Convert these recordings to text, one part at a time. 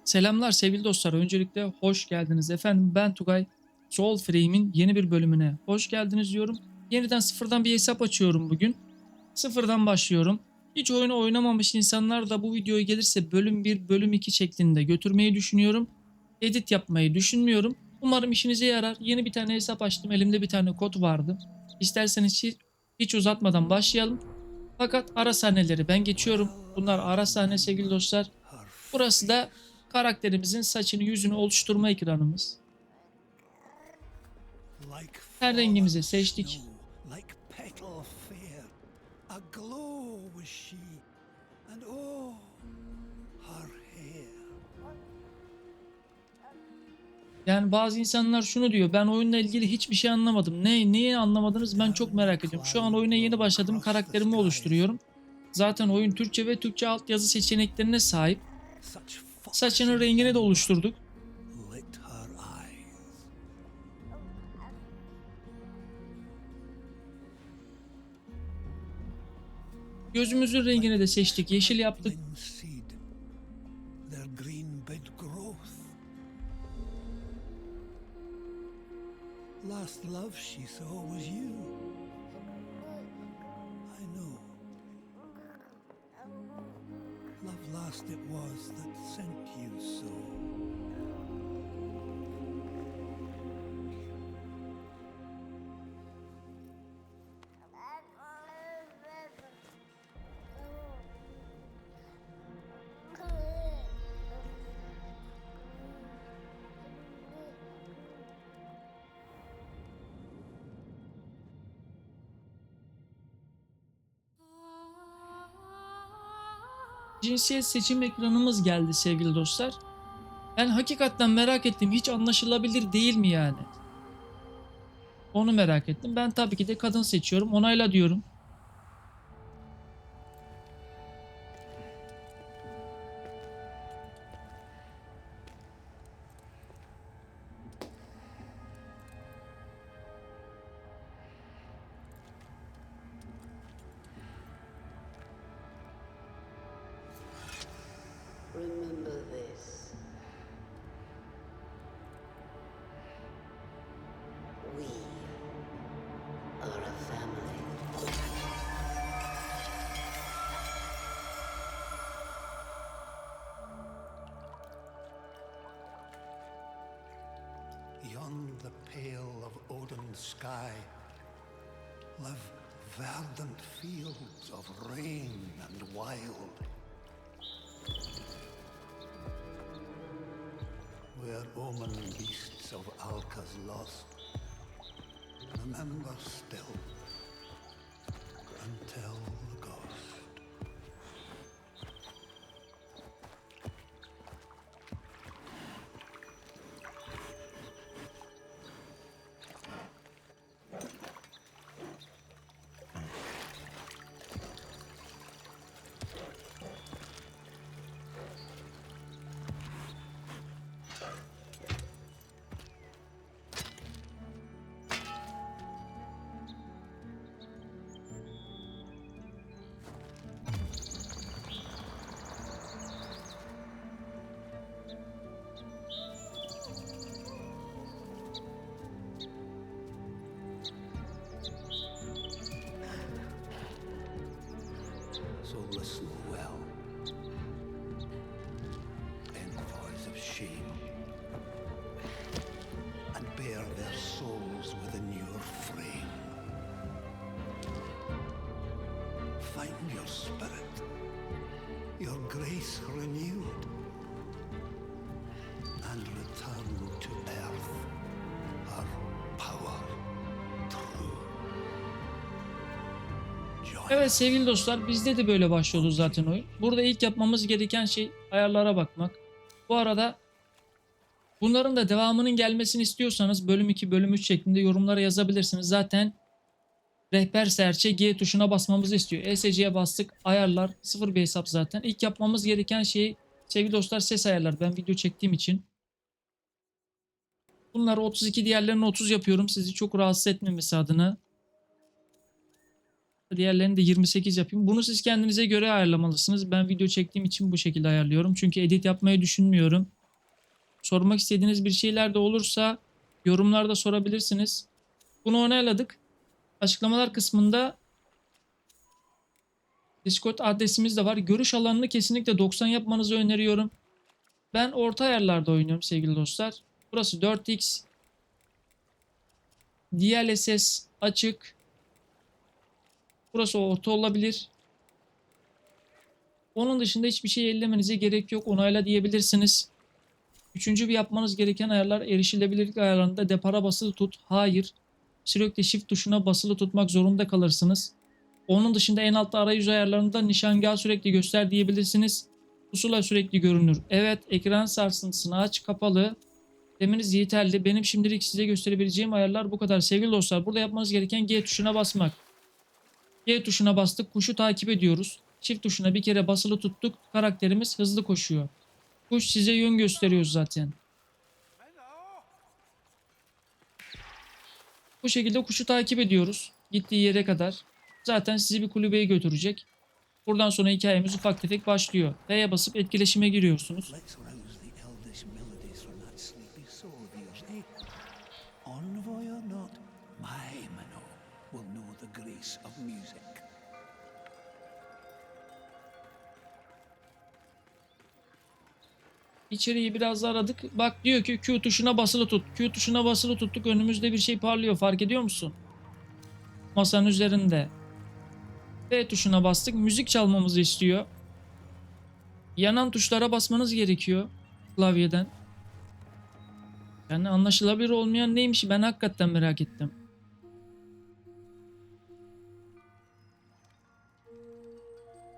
Selamlar sevgili dostlar. Öncelikle hoş geldiniz. Efendim ben Tugay. Soulframe'in yeni bir bölümüne hoş geldiniz diyorum. Yeniden sıfırdan bir hesap açıyorum bugün. Sıfırdan başlıyorum. Hiç oyunu oynamamış insanlar da bu videoya gelirse bölüm 1, bölüm 2 şeklinde götürmeyi düşünüyorum. Edit yapmayı düşünmüyorum. Umarım işinize yarar. Yeni bir tane hesap açtım. Elimde bir tane kod vardı. İsterseniz hiç uzatmadan başlayalım. Fakat ara sahneleri ben geçiyorum. Bunlar ara sahne sevgili dostlar. Burası da karakterimizin saçını yüzünü oluşturma ekranımız. Her rengimizi seçtik. Yani bazı insanlar şunu diyor. Ben oyunla ilgili hiçbir şey anlamadım. Neyi anlamadınız ben çok merak ediyorum. Şu an oyuna yeni başladım. Karakterimi oluşturuyorum. Zaten oyun Türkçe ve Türkçe altyazı seçeneklerine sahip. Saçının rengini de oluşturduk. Gözümüzün rengini de seçtik. Yeşil yaptık. Last love she saw was you. I know. Love last it was that sent you so. Cinsiyet seçim ekranımız geldi sevgili dostlar. Ben hakikaten merak ettim. Hiç anlaşılabilir değil mi yani? Onu merak ettim. Ben tabii ki de kadın seçiyorum. Onayla diyorum. Remember this. We are a family. Beyond the pale of Odin's sky live verdant fields of rain and wild, where omen beasts of Alka's lost remember still and tell the ghost. So listen well, envoys of shame, and bear their souls within your frame. Find your spirit, your grace renewed, and return to earth, her power true. Evet sevgili dostlar, bizde de böyle başlıyordu zaten oyun. Burada ilk yapmamız gereken şey ayarlara bakmak. Bu arada bunların da devamının gelmesini istiyorsanız bölüm 2, bölüm 3 şeklinde yorumlara yazabilirsiniz. Zaten rehber serçe G tuşuna basmamızı istiyor. ESC'ye bastık, ayarlar, sıfır bir hesap zaten. İlk yapmamız gereken şey sevgili dostlar ses ayarlar. Ben video çektiğim için bunları 32, diğerlerini 30 yapıyorum. Sizi çok rahatsız etmemesi adına. Diğerlerini de 28 yapayım. Bunu siz kendinize göre ayarlamalısınız. Ben video çektiğim için bu şekilde ayarlıyorum. Çünkü edit yapmayı düşünmüyorum. Sormak istediğiniz bir şeyler de olursa yorumlarda sorabilirsiniz. Bunu onayladık. Açıklamalar kısmında Discord adresimiz de var. Görüş alanını kesinlikle 90 yapmanızı öneriyorum. Ben orta ayarlarda oynuyorum sevgili dostlar. Burası 4x. DLSS açık. Burası orta olabilir. Onun dışında hiçbir şey ellemenize gerek yok. Onayla diyebilirsiniz. Üçüncü bir yapmanız gereken ayarlar erişilebilirlik ayarlarında depara basılı tut. Hayır. Sürekli shift tuşuna basılı tutmak zorunda kalırsınız. Onun dışında en altta arayüz ayarlarında nişangahı sürekli göster diyebilirsiniz. Pusula sürekli görünür. Evet, ekran sarsıntısını aç, kapalı demeniz yeterli. Benim şimdilik size gösterebileceğim ayarlar bu kadar sevgili dostlar. Burada yapmanız gereken G tuşuna basmak. G tuşuna bastık, kuşu takip ediyoruz. Çift tuşuna bir kere basılı tuttuk, karakterimiz hızlı koşuyor. Kuş size yön gösteriyor zaten. Bu şekilde kuşu takip ediyoruz. Gittiği yere kadar. Zaten sizi bir kulübeye götürecek. Buradan sonra hikayemiz ufak tefek başlıyor. F'ye basıp etkileşime giriyorsunuz. Let's rouse the eldish melodies from that sleepy soul of yours, eh? Envoy or not, my Minnow will know the grace of music. İçeriği biraz aradık. Bak diyor ki Q tuşuna basılı tut. Q tuşuna basılı tuttuk. Önümüzde bir şey parlıyor. Fark ediyor musun? Masanın üzerinde. F tuşuna bastık. Müzik çalmamızı istiyor. Yanan tuşlara basmanız gerekiyor. Klavyeden. Yani anlaşılabilir olmayan neymiş? Ben hakikaten merak ettim.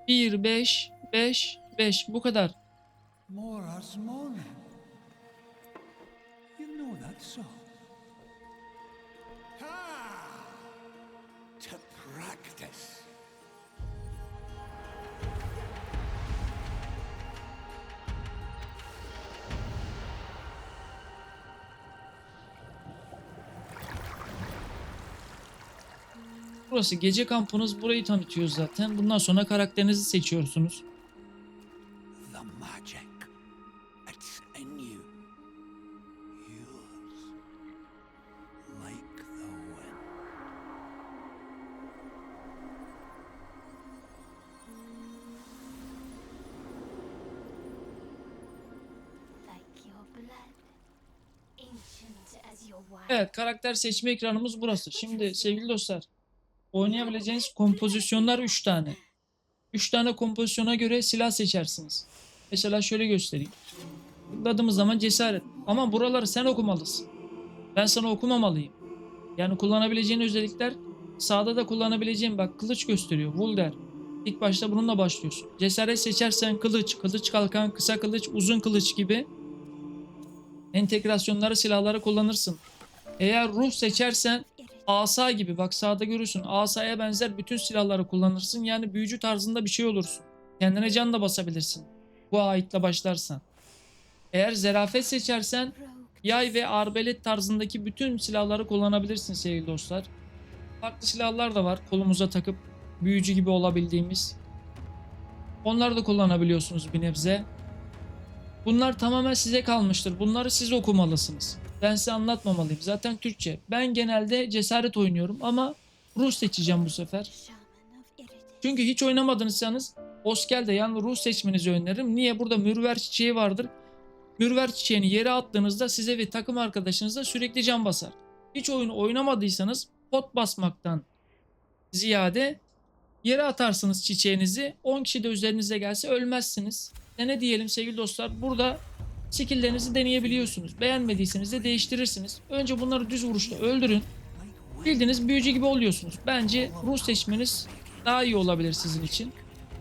Bir, 5, 5, 5. Bu kadar. More Ars Morning. You know that song. Ha! To practice. Burası gece kampınız. Burayı tanıtıyor zaten. Bundan sonra karakterinizi seçiyorsunuz. The magic. It's in you. Yours. Like the wind. Like your blood, ancient as your wine. Evet, karakter seçme ekranımız burası. Şimdi sevgili dostlar, oynayabileceğiniz kompozisyonlar 3 tane. 3 tane kompozisyona göre silah seçersiniz. Mesela şöyle göstereyim. Tıkladığımız zaman cesaret. Ama buraları sen okumalısın. Ben sana okumamalıyım. Yani kullanabileceğin özellikler sağda da kullanabileceğin, bak kılıç gösteriyor. Vulgar. İlk başta bununla başlıyorsun. Cesaret seçersen kılıç, kılıç kalkan, kısa kılıç, uzun kılıç gibi entegrasyonları, silahları kullanırsın. Eğer ruh seçersen asa gibi, bak sağda görürsün, asaya benzer bütün silahları kullanırsın. Yani büyücü tarzında bir şey olursun. Kendine can da basabilirsin. Bu aitle başlarsan. Eğer zerafet seçersen yay ve arbelet tarzındaki bütün silahları kullanabilirsin sevgili dostlar. Farklı silahlar da var kolumuza takıp büyücü gibi olabildiğimiz. Onları da kullanabiliyorsunuz bir nebze. Bunlar tamamen size kalmıştır. Bunları siz okumalısınız. Ben size anlatmamalıyım. Zaten Türkçe. Ben genelde cesaret oynuyorum ama ruh seçeceğim bu sefer. Shaman of Iridium. Çünkü hiç oynamadıysanız Oskel'de yani ruh seçmenizi öneririm. Niye? Burada mürver çiçeği vardır. Mürver çiçeğini yere attığınızda size ve takım arkadaşınıza sürekli can basar. Hiç oyunu oynamadıysanız pot basmaktan ziyade yere atarsınız çiçeğinizi. 10 kişi de üzerinize gelse ölmezsiniz. Ne diyelim sevgili dostlar, burada skilllerinizi deneyebiliyorsunuz. Beğenmediyseniz de değiştirirsiniz. Önce bunları düz vuruşta öldürün. Bildiğiniz büyücü gibi oluyorsunuz. Bence ruh seçmeniz daha iyi olabilir sizin için.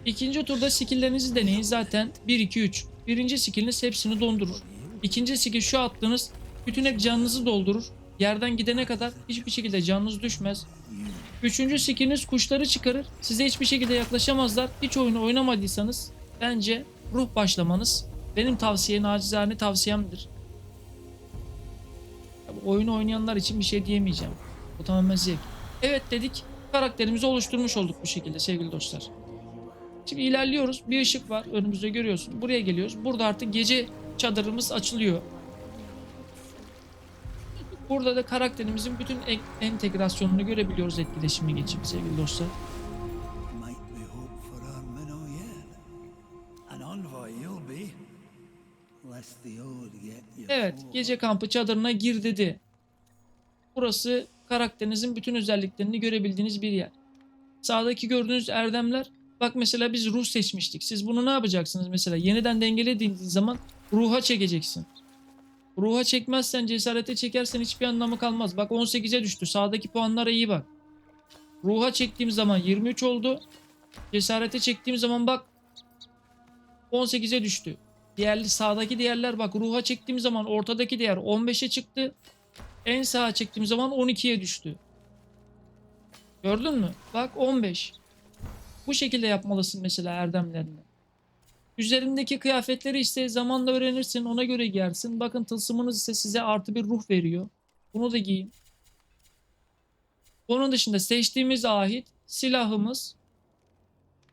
İkinci turda skilllerinizi deneyin. Zaten 1, 2, 3. Birinci skilliniz hepsini dondurur. İkinci skill şu attığınız bütün hep canınızı doldurur. Yerden gidene kadar hiçbir şekilde canınız düşmez. Üçüncü skilliniz kuşları çıkarır. Size hiçbir şekilde yaklaşamazlar. Hiç oyunu oynamadıysanız bence ruh başlamanız benim nacizane tavsiyemdir. Tabii oyunu oynayanlar için bir şey diyemeyeceğim. Bu tamamen zevk. Evet dedik. Karakterimizi oluşturmuş olduk bu şekilde sevgili dostlar. Şimdi ilerliyoruz. Bir ışık var önümüzde görüyorsun. Buraya geliyoruz. Burada artık gece çadırımız açılıyor. Burada da karakterimizin bütün entegrasyonunu görebiliyoruz etkileşimi geçip sevgili dostlar. Might we hope for our minnow yet? An envoy you'll be. Lest the old get you. Evet, gece kampı çadırına gir dedi. Burası karakterinizin bütün özelliklerini görebildiğiniz bir yer. Sağdaki gördüğünüz erdemler, bak mesela biz ruh seçmiştik. Siz bunu ne yapacaksınız mesela? Yeniden dengelediğiniz zaman ruha çekeceksin. Ruha çekmezsen, cesarete çekersen hiçbir anlamı kalmaz. Bak 18'e düştü. Sağdaki puanlara iyi bak. Ruha çektiğim zaman 23 oldu. Cesarete çektiğim zaman bak 18'e düştü. Sağdaki değerler bak, ruha çektiğim zaman ortadaki değer 15'e çıktı. En sağa çektiğim zaman 12'ye düştü. Gördün mü? Bak 15. Bu şekilde yapmalısın mesela erdemlerini. Üzerindeki kıyafetleri ise zamanla öğrenirsin, ona göre giyersin. Bakın tılsımınız ise size artı bir ruh veriyor. Bunu da giyin. Onun dışında seçtiğimiz ahit, silahımız,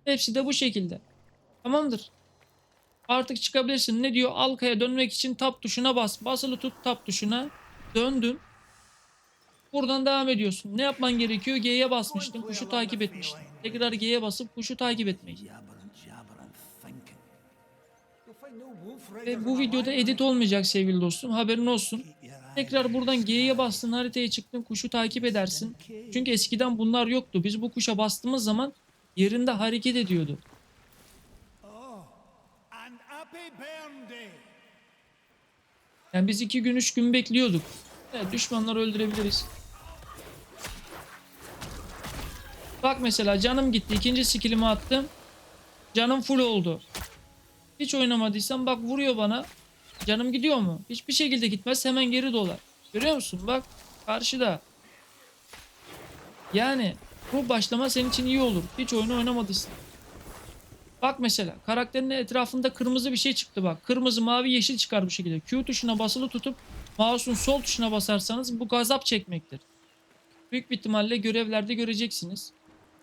hepsi de bu şekilde. Tamamdır. Artık çıkabilirsin. Ne diyor? Alkaya dönmek için tab tuşuna bas. Basılı tut tab tuşuna. Döndün. Buradan devam ediyorsun. Ne yapman gerekiyor? G'ye basmıştın. Kuşu takip etmiştin. Tekrar G'ye basıp kuşu takip etmek. Ve bu videoda edit olmayacak sevgili dostum. Haberin olsun. Tekrar buradan G'ye bastın. Haritaya çıktın. Kuşu takip edersin. Çünkü eskiden bunlar yoktu. Biz bu kuşa bastığımız zaman yerinde hareket ediyordu. Yani biz 2 gün 3 gün bekliyorduk. Evet, düşmanları öldürebiliriz. Bak mesela canım gitti. İkinci skillimi attım. Canım full oldu. Hiç oynamadıysam bak vuruyor bana. Canım gidiyor mu? Hiçbir şekilde gitmez. Hemen geri dolar. Görüyor musun? Bak karşıda. Yani bu başlama senin için iyi olur. Hiç oyunu oynamadıysan. Bak mesela karakterinin etrafında kırmızı bir şey çıktı bak. Kırmızı, mavi, yeşil çıkar bu şekilde. Q tuşuna basılı tutup mouse'un sol tuşuna basarsanız bu gazap çekmektir. Büyük bir ihtimalle görevlerde göreceksiniz.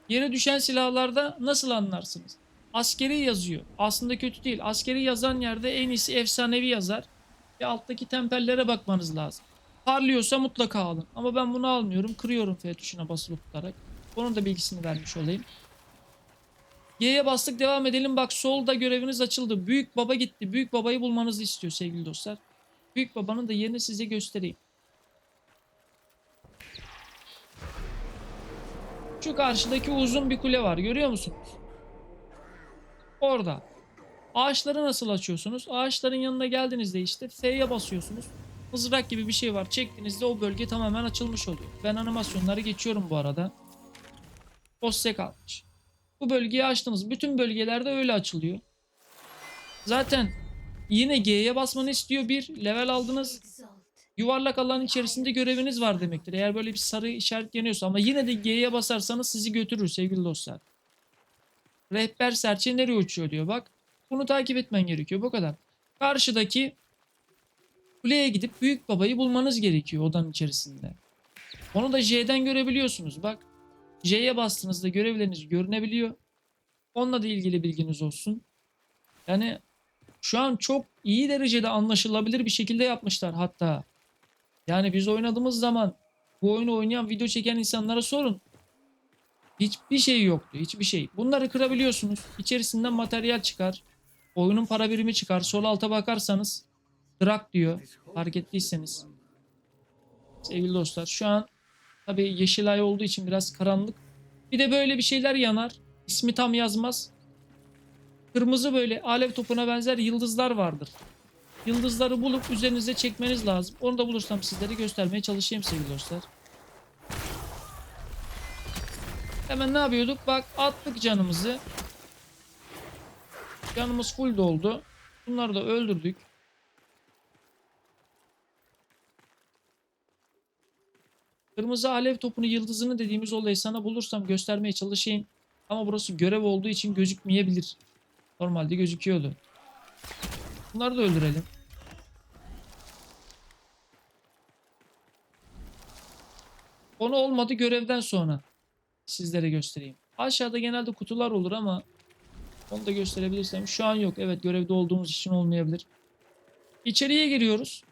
Yere düşen silahlarda nasıl anlarsınız? Askeri yazıyor. Aslında kötü değil. Askeri yazan yerde en iyisi efsanevi yazar. Ve alttaki tempellere bakmanız lazım. Parlıyorsa mutlaka alın. Ama ben bunu almıyorum. Kırıyorum F tuşuna basılı tutarak. Onun da bilgisini vermiş olayım. G'ye bastık, devam edelim. Bak solda göreviniz açıldı. Büyük baba gitti. Büyük babayı bulmanızı istiyor sevgili dostlar. Büyük babanın da yerini size göstereyim. Şu karşıdaki uzun bir kule var. Görüyor musunuz? Orada. Ağaçları nasıl açıyorsunuz? Ağaçların yanına geldiğinizde işte F'ye basıyorsunuz. Mızrak gibi bir şey var. Çektiğinizde o bölge tamamen açılmış oluyor. Ben animasyonları geçiyorum bu arada. O size kalmış. Bu bölgeyi açtınız. Bütün bölgelerde öyle açılıyor. Zaten yine G'ye basmanı istiyor. Bir level aldınız. Yuvarlak alan içerisinde göreviniz var demektir. Eğer böyle bir sarı işaret yanıyorsa, ama yine de G'ye basarsanız sizi götürür sevgili dostlar. Rehber serçe nereye uçuyor diyor bak. Bunu takip etmen gerekiyor, bu kadar. Karşıdaki kuleye gidip büyük babayı bulmanız gerekiyor odanın içerisinde. Onu da J'den görebiliyorsunuz bak. J'ye bastığınızda görevleriniz görünebiliyor. Onunla da ilgili bilginiz olsun. Yani şu an çok iyi derecede anlaşılabilir bir şekilde yapmışlar hatta. Yani biz oynadığımız zaman bu oyunu oynayan, video çeken insanlara sorun. Hiçbir şey yoktu. Hiçbir şey. Bunları kırabiliyorsunuz. İçerisinden materyal çıkar. Oyunun para birimi çıkar. Sol alta bakarsanız drag diyor. Fark ettiyseniz. Sevgili dostlar şu an tabii yeşil ay olduğu için biraz karanlık. Bir de böyle bir şeyler yanar. İsmi tam yazmaz. Kırmızı böyle alev topuna benzer yıldızlar vardır. Yıldızları bulup üzerinize çekmeniz lazım. Onu da bulursam sizlere göstermeye çalışayım sevgili dostlar. Hemen ne yapıyorduk? Bak attık canımızı. Canımız full doldu. Bunları da öldürdük. Kırmızı alev topunu, yıldızını dediğimiz olayı sana bulursam göstermeye çalışayım. Ama burası görev olduğu için gözükmeyebilir. Normalde gözüküyordu. Bunları da öldürelim. Onu olmadı görevden sonra. sizlere göstereyim. Aşağıda genelde kutular olur ama onu da gösterebilirsem. Şu an yok. Evet, görevde olduğumuz için olmayabilir. İçeriye giriyoruz.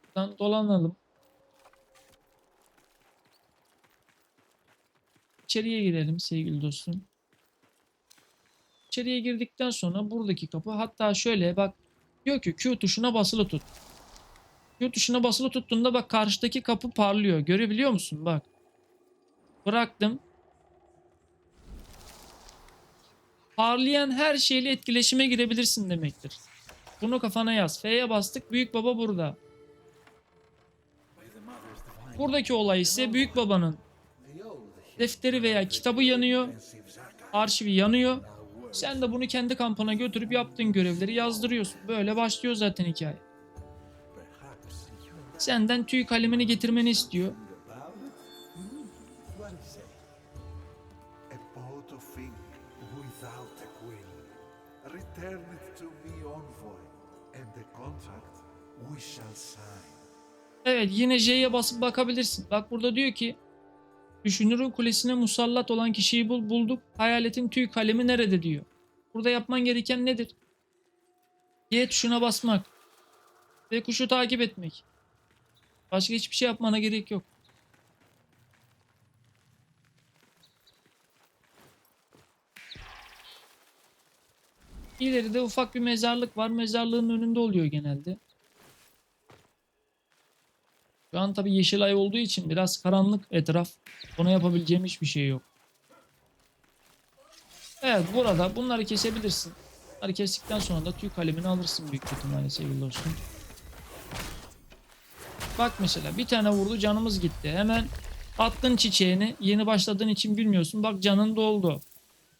Buradan dolanalım. İçeriye girelim sevgili dostum. İçeriye girdikten sonra buradaki kapı, hatta şöyle bak, diyor ki Q tuşuna basılı tut. Q tuşuna basılı tuttuğunda bak karşıdaki kapı parlıyor. Görebiliyor musun? Bak. Bıraktım. Parlayan her şeyle etkileşime girebilirsin demektir. Bunu kafana yaz. F'ye bastık. Büyük baba burada. Buradaki olay ise büyük babanın defteri veya kitabı yanıyor. Arşivi yanıyor. Sen de bunu kendi kampına götürüp yaptığın görevleri yazdırıyorsun. Böyle başlıyor zaten hikaye. Senden tüy kalemini getirmeni istiyor. What is it? A boat of ink without a quill. Return it to me, envoy, and the contract we shall sign. Evet, yine J'ye basıp bakabilirsin. Bak burada diyor ki düşünürün kulesine musallat olan kişiyi bulduk. Hayaletin tüy kalemi nerede diyor. Burada yapman gereken nedir? Y tuşuna basmak. Ve kuşu takip etmek. Başka hiçbir şey yapmana gerek yok. İleride ufak bir mezarlık var. Mezarlığın önünde oluyor genelde. Şu an tabii Yeşilay olduğu için biraz karanlık etraf. Ona yapabileceğim hiçbir şey yok. Evet, burada bunları kesebilirsin. Bunları kestikten sonra da tüy kalemini alırsın büyük ihtimalle sevgili dostum. Bak mesela bir tane vurdu, canımız gitti. Hemen attın çiçeğini, yeni başladığın için bilmiyorsun. Bak canın doldu.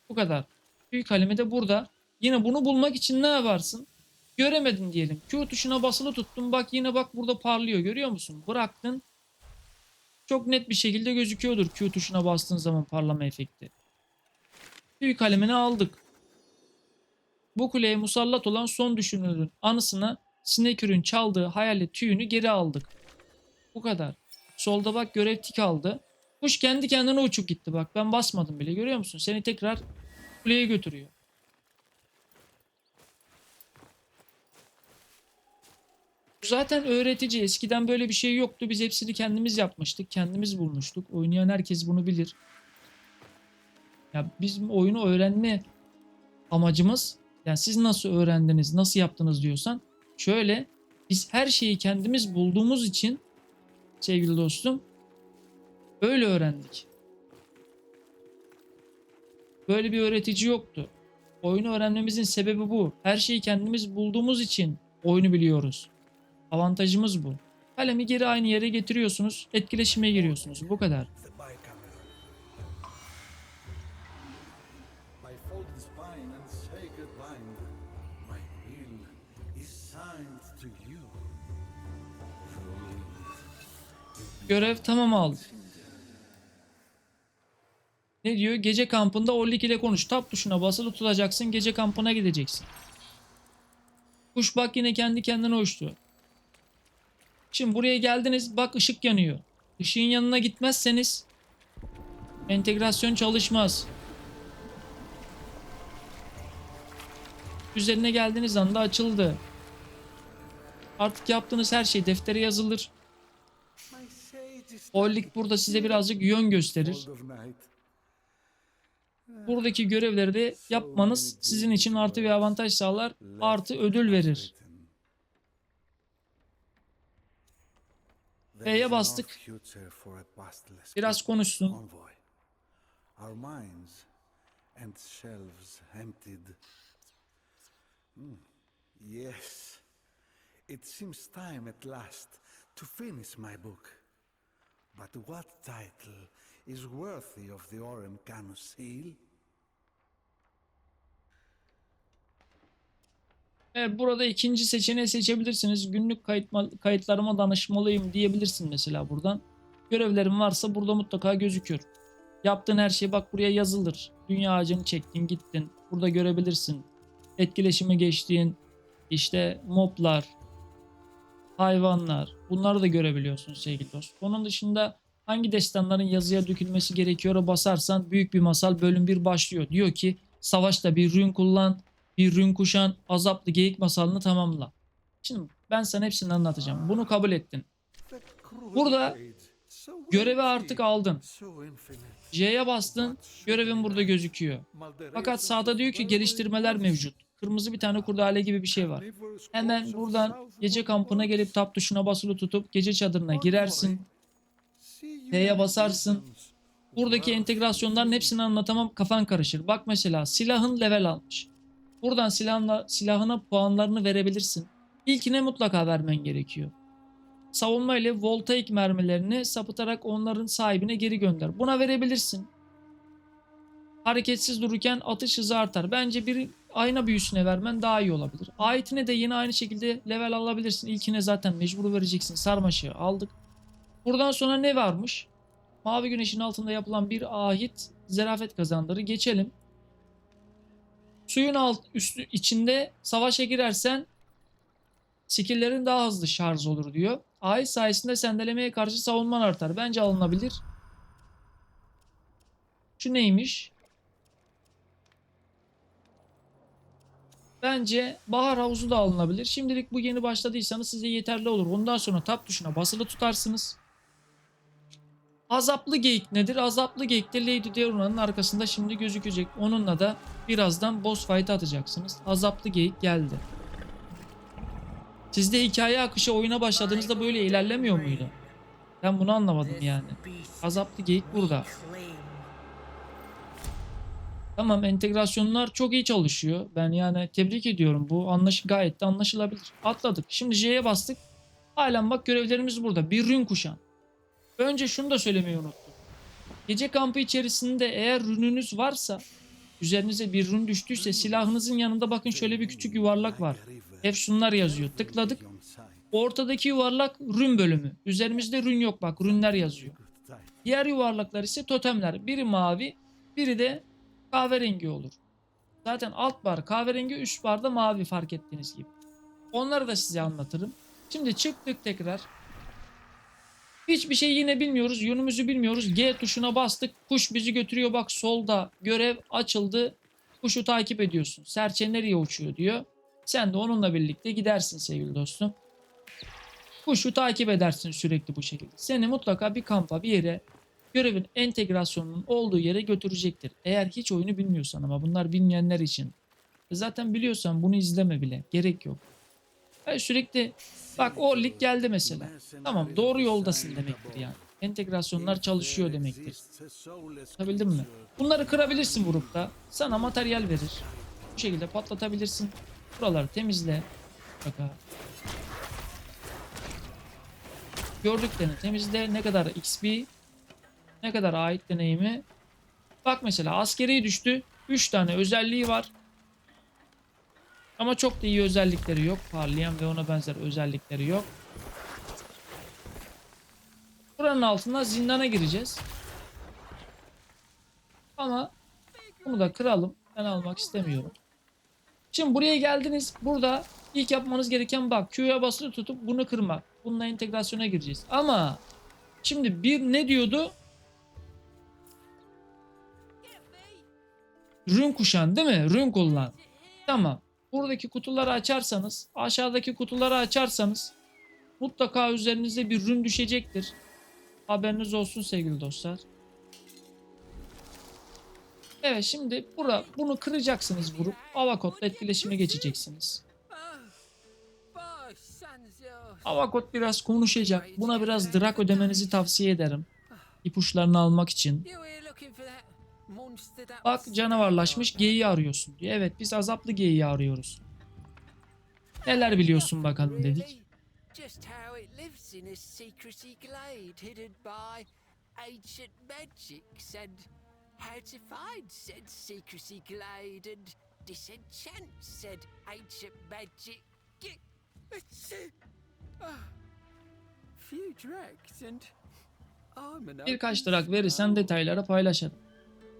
Bu kadar. Tüy kalemi de burada. Yine bunu bulmak için ne yaparsın? Göremedin diyelim. Q tuşuna basılı tuttun. Bak yine bak burada parlıyor. Görüyor musun? Bıraktın. Çok net bir şekilde gözüküyordur Q tuşuna bastığın zaman parlama efekti. Tüy kalemini aldık. Bu kuleye musallat olan son düşünürün anısına Sinekür'ün çaldığı hayalet tüyünü geri aldık. Bu kadar. Solda bak görev tik aldı. Kuş kendi kendine uçup gitti bak. Ben basmadım bile. Görüyor musun? Seni tekrar kuleye götürüyor. Zaten öğretici. Eskiden böyle bir şey yoktu. Biz hepsini kendimiz yapmıştık. Kendimiz bulmuştuk. Oynayan herkes bunu bilir. Ya bizim oyunu öğrenme amacımız, yani siz nasıl öğrendiniz, nasıl yaptınız diyorsan, şöyle, biz her şeyi kendimiz bulduğumuz için sevgili dostum böyle öğrendik. Böyle bir öğretici yoktu. Oyunu öğrenmemizin sebebi bu. Her şeyi kendimiz bulduğumuz için oyunu biliyoruz. Avantajımız bu. Kalemi geri aynı yere getiriyorsunuz, etkileşime giriyorsunuz. Bu kadar. The bicameral. My folded spine and sacred bind. My will is signed to you. Görev tamam aldı. Ne diyor? Gece kampında Orlik ile konuş. Tab tuşuna basılı tutacaksın. Gece kampına gideceksin. Kuş bak yine kendi kendine uçtu. Şimdi buraya geldiniz. Bak ışık yanıyor. Işığın yanına gitmezseniz entegrasyon çalışmaz. Üzerine geldiğiniz anda açıldı. Artık yaptığınız her şey deftere yazılır. My sage is Orlik burada size birazcık yön gösterir. of night. Buradaki görevleri de yapmanız sizin için artı bir avantaj sağlar. Artı ödül verir. F'ye bastık. Biraz konuşsun. Our minds and shelves emptied. Yes. It seems time at last to finish my book. But what title is worthy of the Orem Canus seal? Evet, burada ikinci seçeneği seçebilirsiniz. Günlük kayıtlarıma danışmalıyım diyebilirsin mesela buradan. Görevlerin varsa burada mutlaka gözükür. Yaptığın her şey bak buraya yazılır. Dünya ağacını çektin gittin. Burada görebilirsin. Etkileşime geçtiğin işte moblar, hayvanlar, bunları da görebiliyorsun sevgili dost. Onun dışında hangi destanların yazıya dökülmesi gerekiyor basarsan büyük bir masal bölüm 1 başlıyor. Diyor ki savaşta bir rün kullan, bir rün kuşan, azaplı geyik masalını tamamla. Şimdi ben sana hepsini anlatacağım. Bunu kabul ettin. The cruel Burada fate, so görevi empty, artık aldın. so infinite. J'ye bastın, görevin burada gözüküyor. Fakat sağda diyor ki geliştirmeler mevcut. Kırmızı bir tane kurdale gibi bir şey var. Hemen buradan gece kampına gelip tab tuşuna basılı tutup gece çadırına girersin. T'ye basarsın. Buradaki entegrasyonların hepsini anlatamam, kafan karışır. Bak mesela silahın level almış. Buradan silahına puanlarını verebilirsin. İlkine mutlaka vermen gerekiyor. Savunma ile voltaik mermilerini sapıtarak onların sahibine geri gönder. Buna verebilirsin. Hareketsiz dururken atış hızı artar. Bence bir ayna büyüsüne vermen daha iyi olabilir. Ayetine de yine aynı şekilde level alabilirsin. İlkine zaten mecbur vereceksin. Sarmaşığı aldık. Buradan sonra ne varmış? Mavi güneşin altında yapılan bir ahit zerafet kazandırır. Geçelim. Suyun üstü içinde savaşa girersen skill'lerin daha hızlı şarj olur diyor. Ahit sayesinde sendelemeye karşı savunman artar. Bence alınabilir. Şu neymiş? Bence bahar havuzu da alınabilir. Şimdilik bu yeni başladıysanız size yeterli olur. Ondan sonra tab tuşuna basılı tutarsınız. Azaplı geyik nedir? Azaplı geyik de Lady Deora'nın arkasında şimdi gözükecek. Onunla da birazdan boss fight atacaksınız. Azaplı geyik geldi. Siz de hikaye akışı oyuna başladığınızda böyle ilerlemiyor muydu? Ben bunu anlamadım yani. Azaplı geyik burada. Tamam, entegrasyonlar çok iyi çalışıyor. Ben yani tebrik ediyorum. Bu gayet de anlaşılabilir. Atladık. Şimdi J'ye bastık. Halen bak görevlerimiz burada. Bir rün kuşan. Önce şunu da söylemeyi unuttum. Gece kampı içerisinde eğer rününüz varsa, üzerinize bir rün düştüyse silahınızın yanında bakın şöyle bir küçük yuvarlak var. Efsunlar yazıyor. Tıkladık. Ortadaki yuvarlak rün bölümü. Üzerimizde rün yok bak, rünler yazıyor. Diğer yuvarlaklar ise totemler. Biri mavi, biri de kahverengi olur. Zaten alt bar kahverengi, üst bar da mavi, fark ettiğiniz gibi. Onları da size anlatırım. Şimdi çıktık tekrar. Hiçbir şey yine bilmiyoruz. Yönümüzü bilmiyoruz. G tuşuna bastık. Kuş bizi götürüyor. Bak solda görev açıldı. Kuşu takip ediyorsun. Serçe nereye uçuyor diyor. Sen de onunla birlikte gidersin sevgili dostum. Kuşu takip edersin sürekli bu şekilde. Seni mutlaka bir kampa, bir yere, görevin entegrasyonunun olduğu yere götürecektir. Eğer hiç oyunu bilmiyorsan, ama bunlar bilmeyenler için. Zaten biliyorsan bunu izleme bile. Gerek yok. Sürekli bak o lig geldi mesela. Tamam, doğru yoldasın demektir yani. Entegrasyonlar çalışıyor demektir. Anlatabildim mi? Bunları kırabilirsin vurup da. Sana materyal verir. Bu şekilde patlatabilirsin. Buraları temizle. Bak gördüklerini temizle. Ne kadar XP, ne kadar ait deneyimi. Bak mesela askeri düştü. 3 tane özelliği var. Ama çok da iyi özellikleri yok. Parlayan ve ona benzer özellikleri yok. Buranın altına zindana gireceğiz. Ama bunu da kıralım. Ben almak istemiyorum. Şimdi buraya geldiniz. Burada ilk yapmanız gereken bak Q'ya basılı tutup bunu kırmak. Bununla entegrasyona gireceğiz. Ama şimdi bir ne diyordu? Rune kuşan değil mi? Rune kullan. Tamam. Buradaki kutuları açarsanız, aşağıdaki kutuları açarsanız mutlaka üzerinize bir rün düşecektir. Haberiniz olsun sevgili dostlar. Evet, şimdi bunu kıracaksınız vurup Avakot'la etkileşime geçeceksiniz. Avakot biraz konuşacak. Buna biraz drak ödemenizi tavsiye ederim. İpuçlarını almak için. Bak canavarlaşmış geyiği arıyorsun diyor. Evet, biz azaplı geyiği arıyoruz. Neler biliyorsun bakalım dedik. Just how it lives in a secrecy glade hidden by ancient magics and how to find said secrecy glade and disenchant said ancient magic. Few drugs and Birkaç drak verirsen detayları paylaşalım.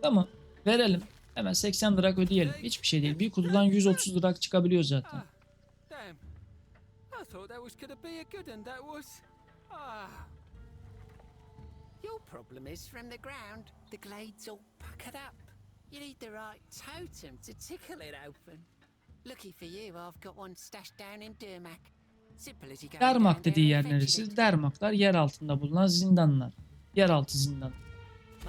Tamam, verelim. Hemen 80 drak ödeyelim. Hiçbir şey değil. Bir kutudan 130 drak çıkabiliyor zaten. Damn. I thought that was gonna be a good one, that was. Your problem is from the ground. The glade's all puckered up. You need the right totem to tickle it open. Lucky for you, I've got one stashed down in Dermak. Simple as you go down Dermak there dediği yer and fetching neresi? it. Dermaklar yer altında bulunan zindanlar. Yeraltı zindan.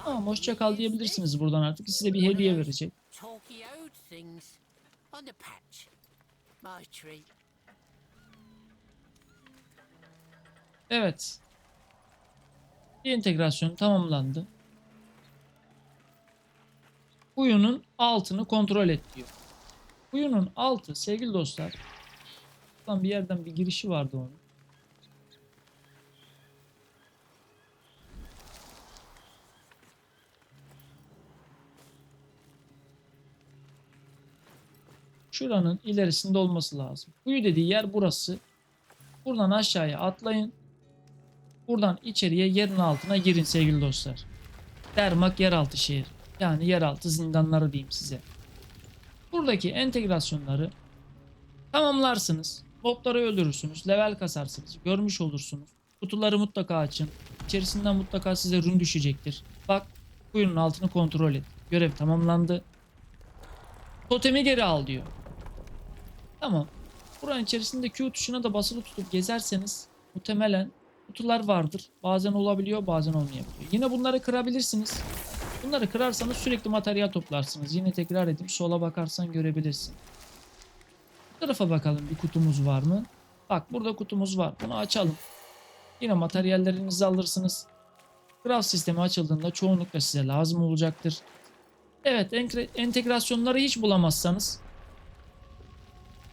Tamam, hoşça kal Is diyebilirsiniz this? buradan artık. Size bir One of hediye those verecek. talky old things on the patch. My treat. Evet. Bir entegrasyon tamamlandı. Kuyunun altını kontrol et diyor. Kuyunun altı sevgili dostlar. Buradan bir yerden bir girişi vardı onun. Şuranın ilerisinde olması lazım. Kuyu dediği yer burası. Buradan aşağıya atlayın. Buradan içeriye yerin altına girin sevgili dostlar. Dermak yeraltı şehir. Yani yeraltı zindanları diyeyim size. Buradaki entegrasyonları tamamlarsınız. Mobları öldürürsünüz. Level kasarsınız. Görmüş olursunuz. Kutuları mutlaka açın. İçerisinden mutlaka size rune düşecektir. Bak, kuyunun altını kontrol et. Görev tamamlandı. Totemi geri al diyor. Tamam. Buranın içerisinde Q tuşuna da basılı tutup gezerseniz muhtemelen kutular vardır. Bazen olabiliyor, bazen olmayabiliyor. Yine bunları kırabilirsiniz. Bunları kırarsanız sürekli materyal toplarsınız. Yine tekrar edeyim. Sola bakarsan görebilirsin. Bu tarafa bakalım, bir kutumuz var mı? Bak, burada kutumuz var. Bunu açalım. Yine materyallerinizi alırsınız. Craft sistemi açıldığında çoğunlukla size lazım olacaktır. Evet, entegrasyonları hiç bulamazsanız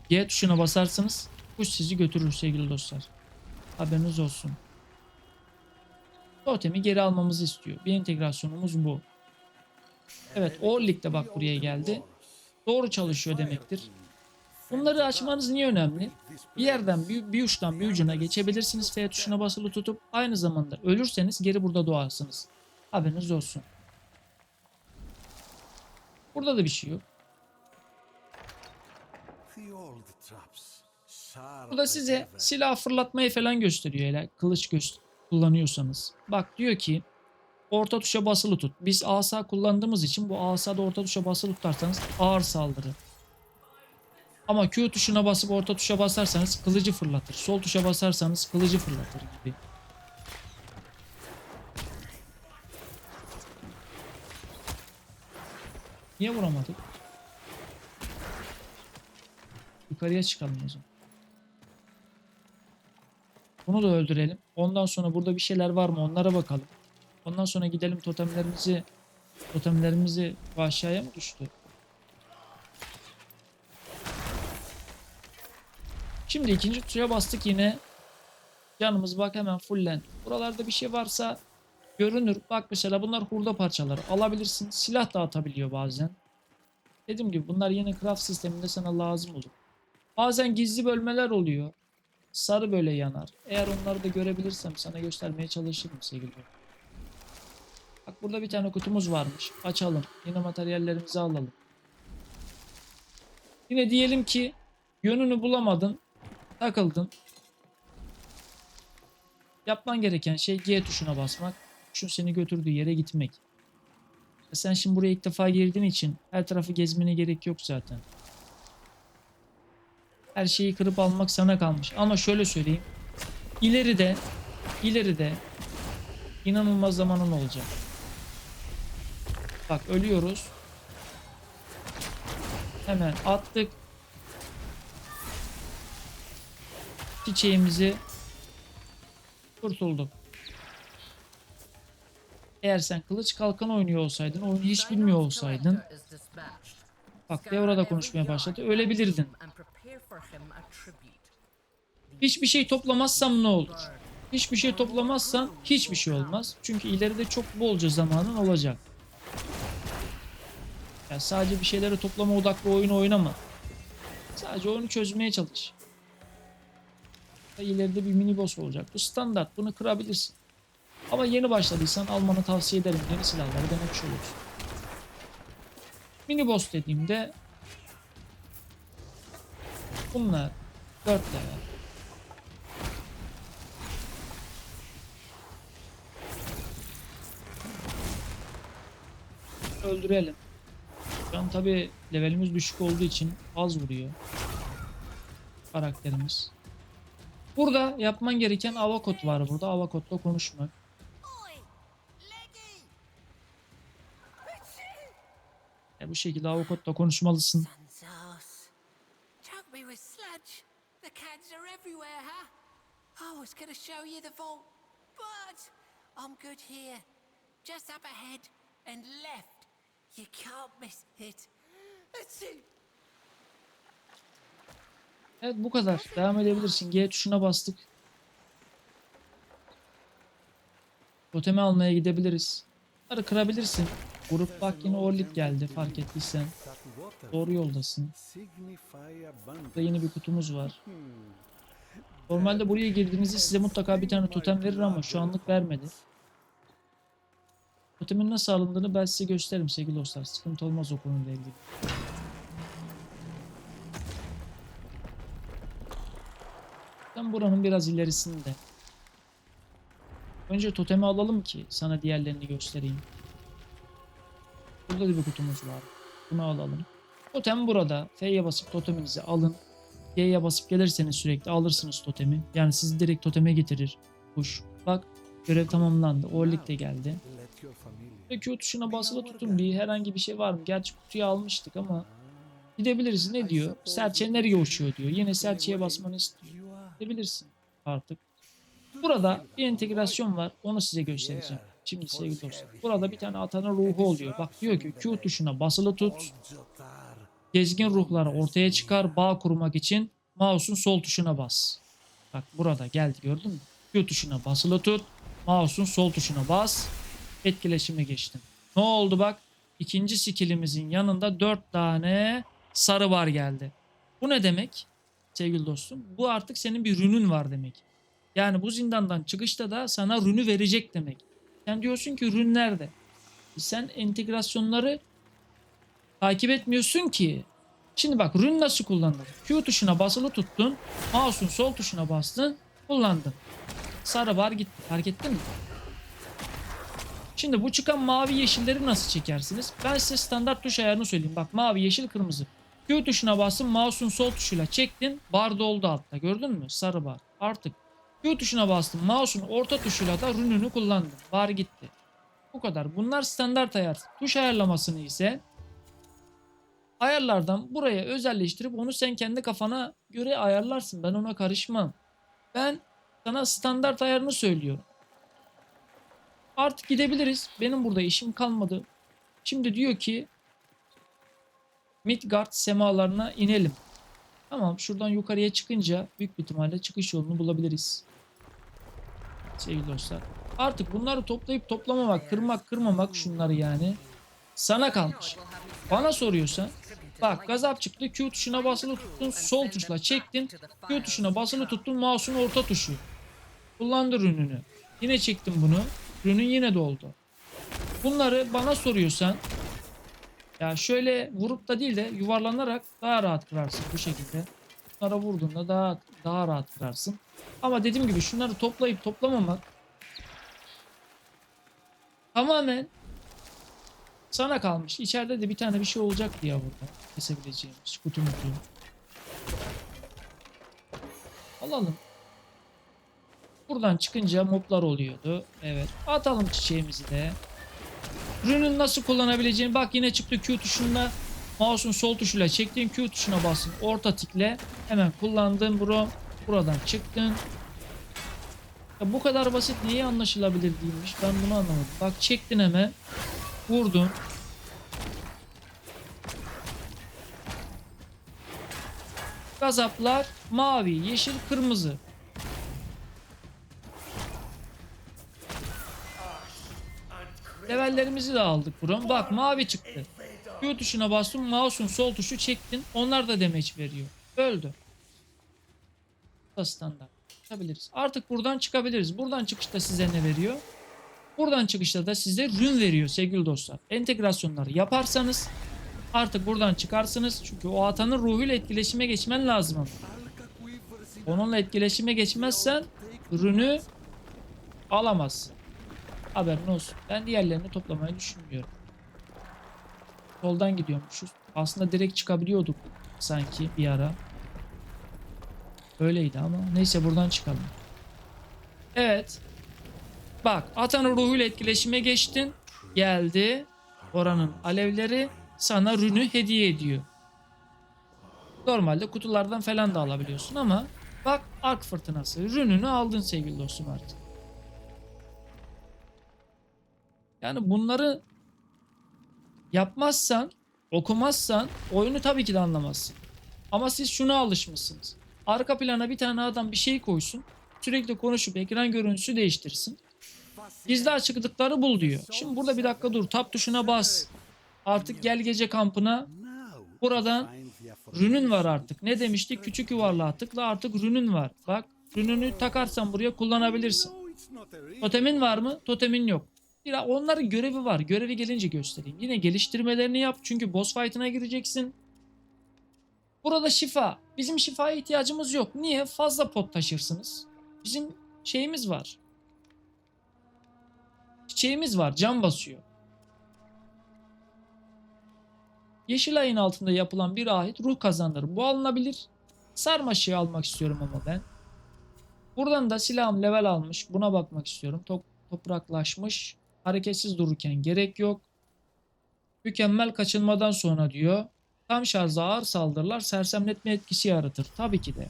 G tuşuna basarsınız. Kuş sizi götürür sevgili dostlar. Haberiniz olsun. Totemi geri almamızı istiyor. Bir entegrasyonumuz bu. Evet, Orlik de bak buraya geldi. Doğru çalışıyor demektir. Bunları açmanız niye önemli? Bir yerden bir uçtan bir ucuna geçebilirsiniz F tuşuna basılı tutup. Aynı zamanda ölürseniz geri burada doğarsınız. Haberiniz olsun. Burada da bir şey yok. Burada size silah fırlatmayı falan gösteriyor. Hele kılıç kullanıyorsanız. Bak, diyor ki orta tuşa basılı tut. Biz asa kullandığımız için bu asada orta tuşa basılı tutarsanız ağır saldırı. Ama Q tuşuna basıp orta tuşa basarsanız kılıcı fırlatır. Sol tuşa basarsanız kılıcı fırlatır gibi. Niye vuramadık? Yukarıya çıkalım o zaman. Bunu da öldürelim. Ondan sonra burada bir şeyler var mı onlara bakalım. Ondan sonra gidelim totemlerimizi bu aşağıya mı düştü? Şimdi ikinci tuşa bastık yine. Canımız bak hemen fullen. Buralarda bir şey varsa görünür. Bak mesela bunlar hurda parçaları. Alabilirsin. Silah da atabiliyor bazen. Dediğim gibi bunlar yine craft sisteminde sana lazım olur. Bazen gizli bölmeler oluyor. Sarı böyle yanar. Eğer onları da görebilirsem sana göstermeye çalışırım sevgili. Bak, burada bir tane kutumuz varmış. Açalım. Yine materyallerimizi alalım. Yine diyelim ki yönünü bulamadın. Takıldın. Yapman gereken şey G tuşuna basmak. Şu seni götürdüğü yere gitmek. Sen şimdi buraya ilk defa girdiğin için her tarafı gezmene gerek yok zaten. Her şeyi kırıp almak sana kalmış. Ama şöyle söyleyeyim. İleride inanılmaz zamanın olacak. Bak, ölüyoruz. Hemen attık. Çiçeğimizi kurtulduk. Eğer sen kılıç kalkan oynuyor olsaydın, oyunu hiç bilmiyor olsaydın, bak Deora da konuşmaya başladı, ölebilirdin. Hiçbir şey toplamazsam ne olur? Hiçbir şey toplamazsan hiçbir şey olmaz. Çünkü ileride çok bolca zamanın olacak. Yani sadece bir şeyleri toplama odaklı oyunu oynama. Sadece oyunu çözmeye çalış. İleride bir mini boss olacak. Bu standart. Bunu kırabilirsin. Ama yeni başladıysan almanı tavsiye ederim. Yeni silahları denemiş olursun. Mini boss dediğimde bunlar 4 level. Öldürelim. Şu an tabi levelimiz düşük olduğu için az vuruyor karakterimiz. Burada yapman gereken Avakot var burada. Avakot'la konuşmak. Bu şekilde Avakot'la konuşmalısın. Sun's Choke me with sludge. The cans are everywhere, huh? I was gonna show you the vault, but I'm good here. Just up ahead and left. You can't miss it. That's it. Evet, bu kadar. Devam edebilirsin. G tuşuna bastık. Totemi almaya gidebiliriz. Bunları kırabilirsin. Grup bak yine Orlik geldi fark ettiysen. Doğru yoldasın. Burada yeni bir kutumuz var. Normalde buraya girdiğinizde size mutlaka bir tane totem verir ama şu anlık vermedi. Totemin nasıl alındığını ben size gösteririm sevgili dostlar. Sıkıntı olmaz o konuyla ilgili. Ben buranın biraz ilerisinde. Önce totemi alalım ki sana diğerlerini göstereyim. Burada da bir kutumuz var. Bunu alalım. Totem burada. F'ye basıp toteminizi alın. G'ye basıp gelirseniz sürekli alırsınız totemi. Yani sizi direkt toteme getirir. Kuş. Bak görev tamamlandı. Orlik de geldi. Ve Q tuşuna basılı tutun bir herhangi bir şey var mı? Gerçi kutuyu almıştık ama gidebiliriz. Ne diyor? Serçe nereye uçuyor diyor. Yine serçeye basmanı istiyor. Gidebilirsin artık. Burada bir entegrasyon var. Onu size göstereceğim. Şimdi sevgili dostlar. Burada bir tane atanın ruhu oluyor. Bak diyor ki Q tuşuna basılı tut. Gezgin ruhları ortaya çıkar. Bağ kurmak için mouse'un sol tuşuna bas. Bak burada geldi gördün mü? Q tuşuna basılı tut. Mouse'un sol tuşuna bas. Etkileşime geçtim. Ne oldu bak? İkinci skillimizin yanında 4 tane sarı bar geldi. Bu ne demek? Sevgili dostum. Bu artık senin bir rünün var demek. Yani bu zindandan çıkışta da sana rünü verecek demek. Sen diyorsun ki rün nerede? Sen entegrasyonları takip etmiyorsun ki. Şimdi bak rün nasıl kullanılır? Q tuşuna basılı tuttun. Mouse'un sol tuşuna bastın. Kullandın. Sarı bar gitti. Fark ettin mi? Şimdi bu çıkan mavi yeşilleri nasıl çekersiniz? Ben size standart tuş ayarını söyleyeyim. Bak mavi, yeşil, kırmızı. Q tuşuna bastın. Mouse'un sol tuşuyla çektin. Bar doldu altta. Gördün mü? Sarı bar. Artık Q tuşuna bastın. Mouse'un orta tuşuyla da rününü kullandın. Bar gitti. Bu kadar. Bunlar standart ayar. Tuş ayarlamasını ise ayarlardan buraya özelleştirip onu sen kendi kafana göre ayarlarsın. Ben ona karışmam. Ben sana standart ayarını söylüyorum. Artık gidebiliriz. Benim burada işim kalmadı. Şimdi diyor ki Midgard semalarına inelim. Tamam, şuradan yukarıya çıkınca büyük bir ihtimalle çıkış yolunu bulabiliriz. Sevgili dostlar. Artık bunları toplayıp toplamamak, kırmamak şunları yani sana kalmış. Bana soruyorsan bak gazap çıktı. Q tuşuna basılı tuttun. Sol tuşla çektin. Q tuşuna basılı tuttun. Mouse'un orta tuşu. Kullandı rününü. Yine çektim bunu. Rünün yine doldu. Bunları bana soruyorsan ya şöyle vurup da değil de yuvarlanarak daha rahat kırarsın bu şekilde. Bunlara vurduğunda daha rahat kırarsın. Ama dediğim gibi şunları toplayıp toplamamak tamamen sana kalmış. İçeride de bir tane bir şey olacaktı ya burada. Kesebileceğimiz kutu mutu. Alalım. Buradan çıkınca moblar oluyordu. Evet. Atalım çiçeğimizi de. Rune'un nasıl kullanabileceğini bak yine çıktı Q tuşunda. Mouse'un sol tuşuyla çektiğin Q tuşuna basın. Orta tikle hemen kullandın bro. Buradan çıktın. Ya bu kadar basit neyi anlaşılabilir değilmiş. Ben bunu anlamadım. Bak çektin hemen. Vurdun. Gazaplar mavi, yeşil, kırmızı. Levellerimizi de aldık buram. Bak mavi çıktı. Q tuşuna bastım. Mouse'un sol tuşu çektin. Onlar da damage veriyor. Öldü. Bu da standart. Çıkabiliriz. Artık buradan çıkabiliriz. Buradan çıkışta size ne veriyor? Buradan çıkışta da size rune veriyor sevgili dostlar. Entegrasyonları yaparsanız artık buradan çıkarsınız. Çünkü o atanın ruhuyla etkileşime geçmen lazım. Onunla etkileşime geçmezsen rune'ü alamazsın. Haberin olsun. Ben diğerlerini toplamayı düşünmüyorum. Soldan gidiyormuşuz. Aslında direkt çıkabiliyorduk sanki bir ara. Öyleydi ama. Neyse buradan çıkalım. Evet. Bak Atan'ın ruhuyla etkileşime geçtin. Geldi. Oranın alevleri sana Rune'ü hediye ediyor. Normalde kutulardan falan da alabiliyorsun ama bak ark fırtınası. Rune'ünü aldın sevgili dostum artık. Yani bunları yapmazsan, okumazsan oyunu tabii ki de anlamazsın. Ama siz şuna alışmışsınız. Arka plana bir tane adam bir şey koysun. Sürekli konuşup ekran görüntüsü değiştirsin. Gizli açıklıkları bul diyor. Şimdi burada bir dakika dur. Tab tuşuna bas. Artık gel gece kampına. Buradan Rune'ün var artık. Ne demiştik? Küçük yuvarlığa tıkla, artık Rune'ün var. Bak Rune'ünü takarsan buraya kullanabilirsin. Totemin var mı? Totemin yok. Onların görevi var. Görevi gelince göstereyim. Yine geliştirmelerini yap. Çünkü boss fight'ına gireceksin. Burada şifa. Bizim şifaya ihtiyacımız yok. Niye? Fazla pot taşırsınız. Bizim şeyimiz var. Çiçeğimiz var. Can basıyor. Yeşil ayın altında yapılan bir ahit ruh kazandırır. Bu alınabilir. Sarmaşığı almak istiyorum ama ben. Buradan da silahım level almış. Buna bakmak istiyorum. Topraklaşmış. Hareketsiz dururken gerek yok. Mükemmel kaçınmadan sonra diyor. Tam şarjda ağır saldırılar sersemletme etkisi yaratır. Tabii ki de.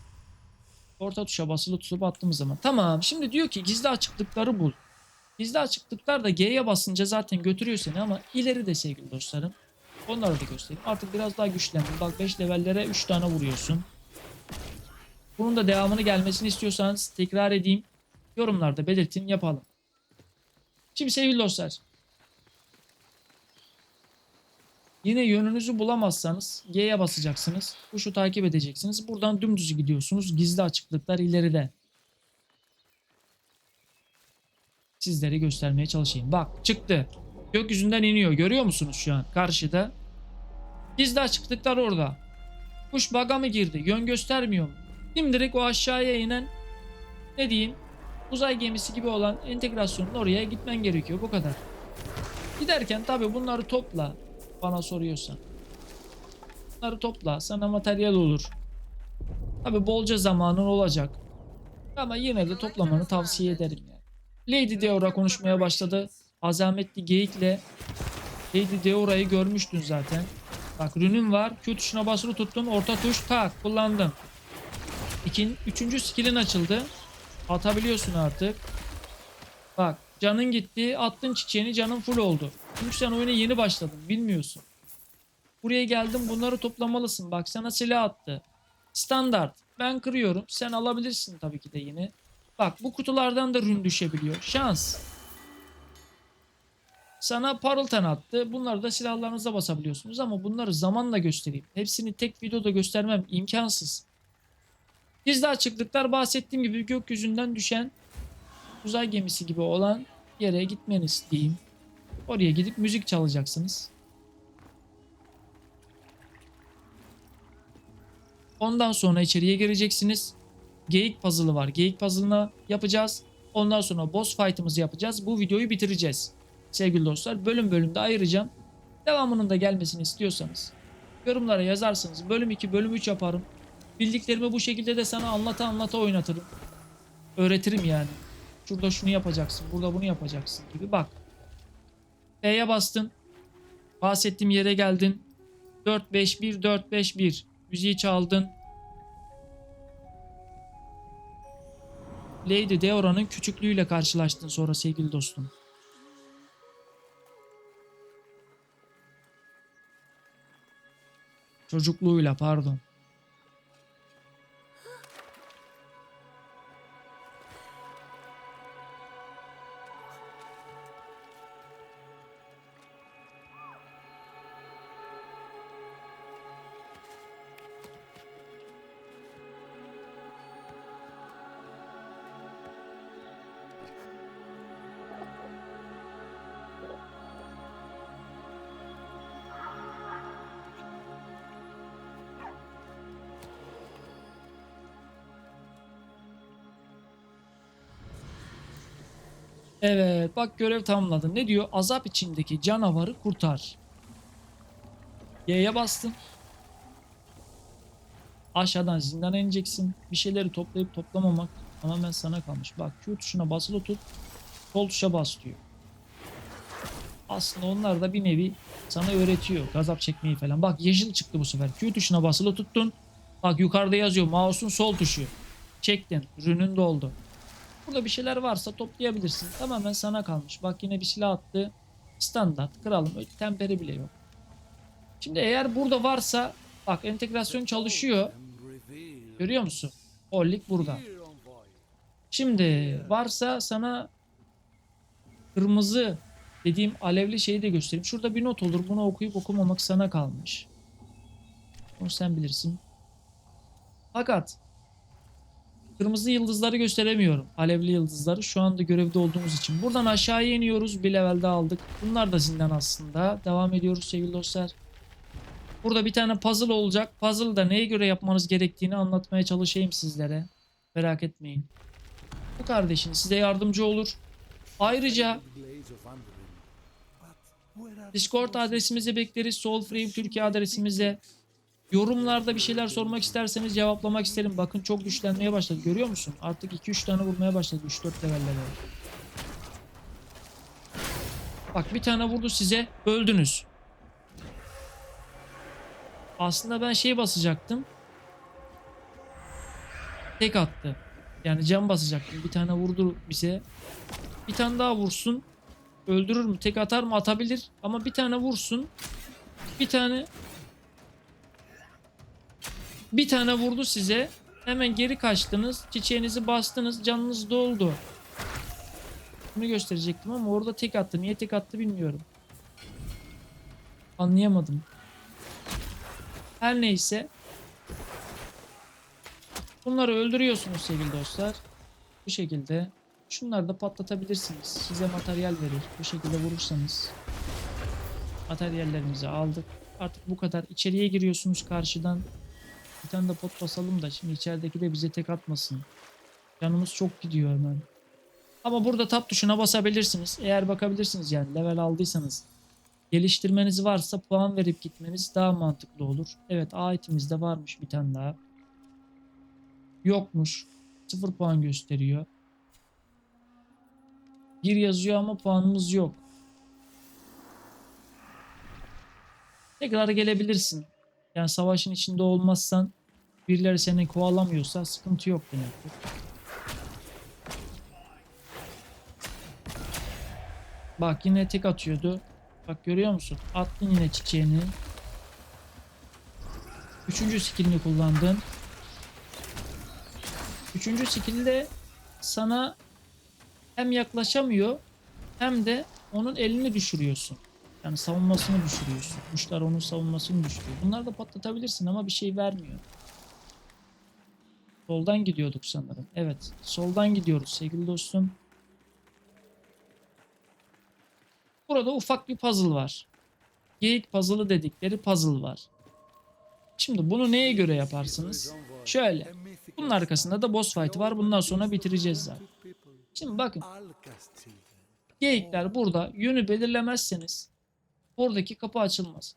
Orta tuşa basılı tutup attığımız zaman. Tamam. Şimdi diyor ki gizli açıklıkları bul. Gizli açıklıklar da G'ye basınca zaten götürüyor seni ama ileri de sevgili dostlarım. Onları da göstereyim. Artık biraz daha güçlendim. Bak 5 levellere 3 tane vuruyorsun. Bunun da devamını gelmesini istiyorsanız tekrar edeyim. Yorumlarda belirtin, yapalım. Şimdi sevgili dostlar. Yine yönünüzü bulamazsanız G'ye basacaksınız. Kuşu takip edeceksiniz. Buradan dümdüz gidiyorsunuz. Gizli açıklıklar ileride. Sizlere göstermeye çalışayım. Bak çıktı. Gökyüzünden iniyor. Görüyor musunuz şu an? Karşıda. Gizli açıklıklar orada. Kuş bug'a mı girdi? Yön göstermiyor mu? Dimdirek o aşağıya inen ne diyeyim? Uzay gemisi gibi olan entegrasyonun oraya gitmen gerekiyor. Bu kadar. Giderken tabi bunları topla. Bana soruyorsan. Bunları topla. Sana materyal olur. Tabi bolca zamanın olacak. Ama yine de toplamanı tavsiye ederim yani. Lady Deora konuşmaya başladı. Azametli geyikle Lady Deora'yı görmüştün zaten. Bak Rune'ün var. Q tuşuna basılı tuttun. Orta tuş tak kullandın. Üçüncü skill'in açıldı. Atabiliyorsun artık. Bak canın gitti. Attın çiçeğini, canın full oldu. Çünkü sen oyuna yeni başladın. Bilmiyorsun. Buraya geldin, bunları toplamalısın. Bak sana silah attı. Standart. Ben kırıyorum. Sen alabilirsin tabii ki de yine. Bak bu kutulardan da rune düşebiliyor. Şans. Sana parıltan attı. Bunları da silahlarınıza basabiliyorsunuz ama bunları zamanla göstereyim. Hepsini tek videoda göstermem imkansız. Gizli açıklıklar bahsettiğim gibi gökyüzünden düşen uzay gemisi gibi olan yere gitmeniz diyeyim. Oraya gidip müzik çalacaksınız. Ondan sonra içeriye gireceksiniz. Geyik puzzle'ı var. Geyik puzzle'ını yapacağız. Ondan sonra boss fight'ımızı yapacağız. Bu videoyu bitireceğiz. Sevgili dostlar, bölüm bölümde ayıracağım. Devamının da gelmesini istiyorsanız yorumlara yazarsınız. Bölüm 2, bölüm 3 yaparım. Bildiklerimi bu şekilde de sana anlata oynatırım. Öğretirim yani. Şurada şunu yapacaksın, burada bunu yapacaksın gibi. Bak. F'ye bastın. Bahsettiğim yere geldin. 4-5-1, 4-5-1. Müziği çaldın. Lady Deora'nın küçüklüğüyle karşılaştın sonra sevgili dostum. Çocukluğuyla pardon. Evet bak görev tamamladın. Ne diyor? Azap içindeki canavarı kurtar. G'ye bastın. Aşağıdan zindana ineceksin. Bir şeyleri toplayıp toplamamak tamamen sana kalmış. Bak Q tuşuna basılı tut. Sol tuşa bas diyor. Aslında onlar da bir nevi sana öğretiyor gazap çekmeyi falan. Bak yeşil çıktı bu sefer. Q tuşuna basılı tuttun. Bak yukarıda yazıyor mouse'un sol tuşu. Çektin. Rune'ün doldu. Burada bir şeyler varsa toplayabilirsin. Tamamen sana kalmış. Bak yine bir silah attı. Standart. Kralım. Temperi bile yok. Şimdi eğer burada varsa bak entegrasyon çalışıyor. Görüyor musun? Ollik burada. Şimdi varsa sana kırmızı dediğim alevli şeyi de göstereyim. Şurada bir not olur. Bunu okuyup okumamak sana kalmış. Onu sen bilirsin. Fakat kırmızı yıldızları gösteremiyorum. Alevli yıldızları şu anda görevde olduğumuz için. Buradan aşağıya iniyoruz. Bir level daha aldık. Bunlar da zindan aslında. Devam ediyoruz sevgili dostlar. Burada bir tane puzzle olacak. Puzzle'da neye göre yapmanız gerektiğini anlatmaya çalışayım sizlere. Merak etmeyin. Bu kardeşin size yardımcı olur. Ayrıca Discord adresimizi bekleriz. Soulframe Türkiye adresimize. Yorumlarda bir şeyler sormak isterseniz cevaplamak isterim. Bakın çok güçlenmeye başladı. Görüyor musun? Artık 2-3 tane vurmaya başladı. 3-4 levellere. Bak bir tane vurdu size. Öldünüz. Aslında ben şey basacaktım. Tek attı. Yani can basacaktım. Bir tane vurdu bize. Bir tane daha vursun. Öldürür mü? Tek atar mı? Atabilir. Ama bir tane vursun. Bir tane vurdu size. Hemen geri kaçtınız. Çiçeğinizi bastınız. Canınız doldu. Bunu gösterecektim ama orada tek attı. Niye tek attı bilmiyorum. Anlayamadım. Her neyse. Bunları öldürüyorsunuz sevgili dostlar. Bu şekilde. Şunları da patlatabilirsiniz. Size materyal verir. Bu şekilde vurursanız. Materyallerimizi aldık. Artık bu kadar. İçeriye giriyorsunuz karşıdan. Bir tane de pot basalım da şimdi içerideki de bize tek atmasın. Canımız çok gidiyor hemen. Ama burada tab tuşuna basabilirsiniz. Eğer bakabilirsiniz yani level aldıysanız. Geliştirmeniz varsa puan verip gitmeniz daha mantıklı olur. Evet A itemimizde varmış bir tane daha. Yokmuş. 0 puan gösteriyor. 1 yazıyor ama puanımız yok. Tekrar gelebilirsin. Yani savaşın içinde olmazsan birileri seni kovalamıyorsa sıkıntı yok demektir. Bak yine tek atıyordu. Bak görüyor musun? Attın yine çiçeğini. 3. skillini kullandın. 3. skillde sana hem yaklaşamıyor hem de onun elini düşürüyorsun. Yani savunmasını düşürüyorsun. Kuşlar onun savunmasını düşürüyor. Bunları da patlatabilirsin ama bir şey vermiyor. Soldan gidiyorduk sanırım. Evet. Soldan gidiyoruz sevgili dostum. Burada ufak bir puzzle var. Geyik puzzle'ı dedikleri puzzle var. Şimdi bunu neye göre yaparsınız? Şöyle. Bunun arkasında da boss fight var. Bundan sonra bitireceğiz zaten. Şimdi bakın. Geyikler burada yönü belirlemezseniz oradaki kapı açılmaz.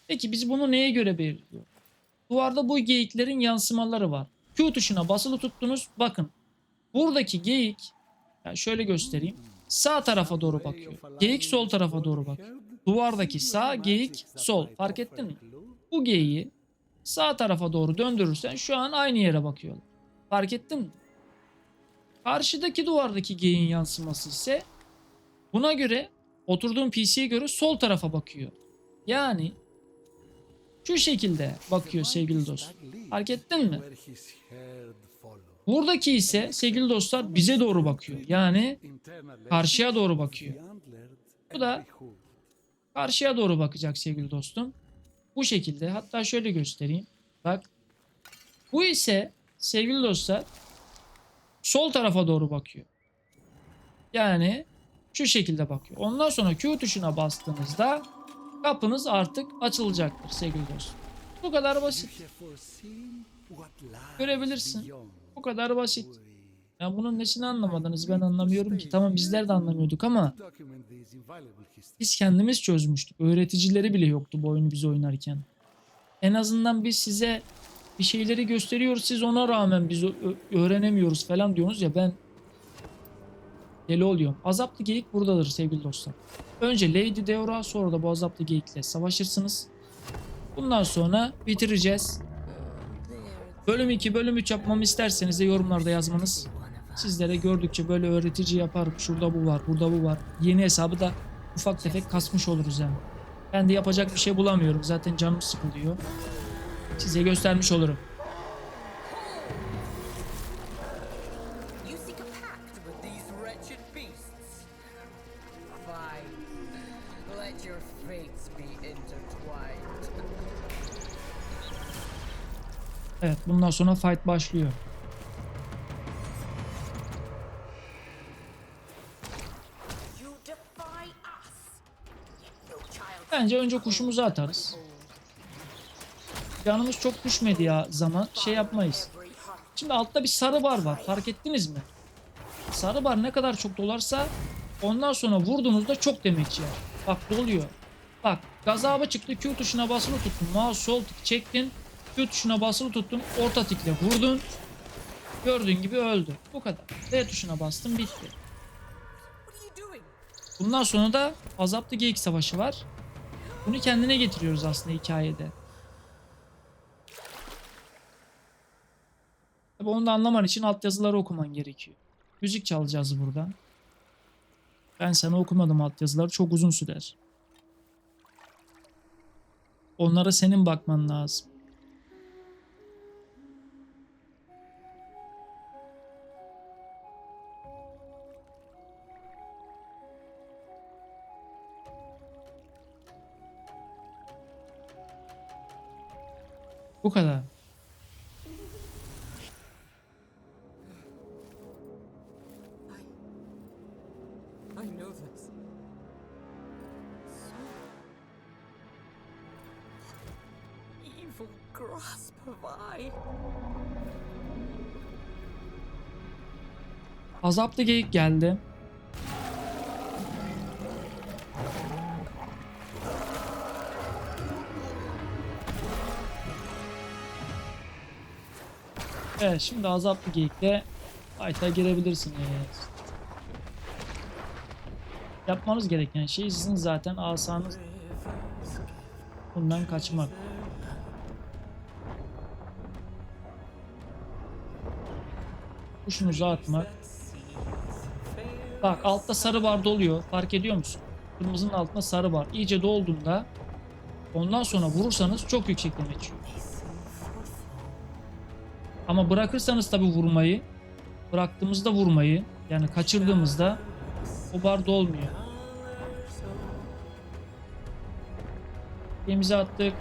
Peki biz bunu neye göre belirliyoruz? Duvarda bu geyiklerin yansımaları var. Q tuşuna basılı tuttunuz. Bakın. Buradaki geyik yani şöyle göstereyim. Sağ tarafa doğru bakıyor. Geyik sol tarafa doğru bakıyor. Duvardaki sağ, geyik sol. Fark ettin mi? Bu geyiği sağ tarafa doğru döndürürsen şu an aynı yere bakıyorlar. Fark ettin mi? Karşıdaki duvardaki geyiğin yansıması ise buna göre oturduğun PC'ye göre sol tarafa bakıyor. Yani şu şekilde bakıyor sevgili dost. Fark ettin mi? Buradaki ise sevgili dostlar bize doğru bakıyor. Yani karşıya doğru bakıyor. Bu da karşıya doğru bakacak sevgili dostum. Bu şekilde. Hatta şöyle göstereyim. Bak. Bu ise sevgili dostlar sol tarafa doğru bakıyor. Yani şu şekilde bakıyor. Ondan sonra Q tuşuna bastığınızda kapınız artık açılacaktır sevgili dostum. Bu kadar basit. Görebilirsin. Bu kadar basit. Ya bunun nesini anlamadınız ben anlamıyorum ki. Tamam bizler de anlamıyorduk ama biz kendimiz çözmüştük. Öğreticileri bile yoktu bu oyunu biz oynarken. En azından biz size bir şeyleri gösteriyoruz. Siz ona rağmen biz öğrenemiyoruz falan diyorsunuz ya, ben deli oluyorum. Azaplı geyik buradadır sevgili dostlar. Önce Lady Deora, sonra da bu azaplı geyikle savaşırsınız. Bundan sonra bitireceğiz. Bölüm 2, bölüm 3 yapmamı isterseniz de yorumlarda yazmanız. Sizlere gördükçe böyle öğretici yaparım. Şurada bu var, burada bu var. Yeni hesabı da ufak tefek kasmış oluruz yani. Ben de yapacak bir şey bulamıyorum. Zaten canım sıkılıyor. Size göstermiş olurum. You seek a pact with these wretched beasts? Fine. Let your fates be intertwined. Evet, bundan sonra fight başlıyor. You defy us. Yet no child. Bence önce kuşumuzu atarız. Canımız çok düşmedi ya zaman. Şey yapmayız. Şimdi altta bir sarı bar var. Fark ettiniz mi? Sarı bar ne kadar çok dolarsa ondan sonra vurduğunuzda çok demek yer. Bak doluyor. Bak gazaba çıktı. Q tuşuna basılı tuttun. Mouse sol tık çektin. Q tuşuna basılı tuttun. Orta tıkla vurdun. Gördüğün gibi öldü. Bu kadar. D tuşuna bastın bitti. What are you doing? Bundan sonra da azaplı geyik savaşı var. Bunu kendine getiriyoruz aslında hikayede. Tabii onu da anlaman için altyazıları okuman gerekiyor. Müzik çalacağız burada. Ben sana okumadım altyazıları. Çok uzun sürer. Onlara senin bakman lazım. Bu kadar. I know this. Evil grasp have I. Azaplı geyik geldi. Evet, şimdi azaplı geyikle fight'a girebilirsiniz. Yapmanız gereken şey sizin zaten asanız bundan kaçmak. Kuşunuzu atmak. Bak altta sarı bar doluyor. Fark ediyor musun? Kırmızının altında sarı bar. İyice dolduğunda ondan sonra vurursanız çok yüksek damage yiyor. Ama bırakırsanız tabi vurmayı, bıraktığımızda vurmayı, yani kaçırdığımızda o bar dolmuyor. Gemizi attık.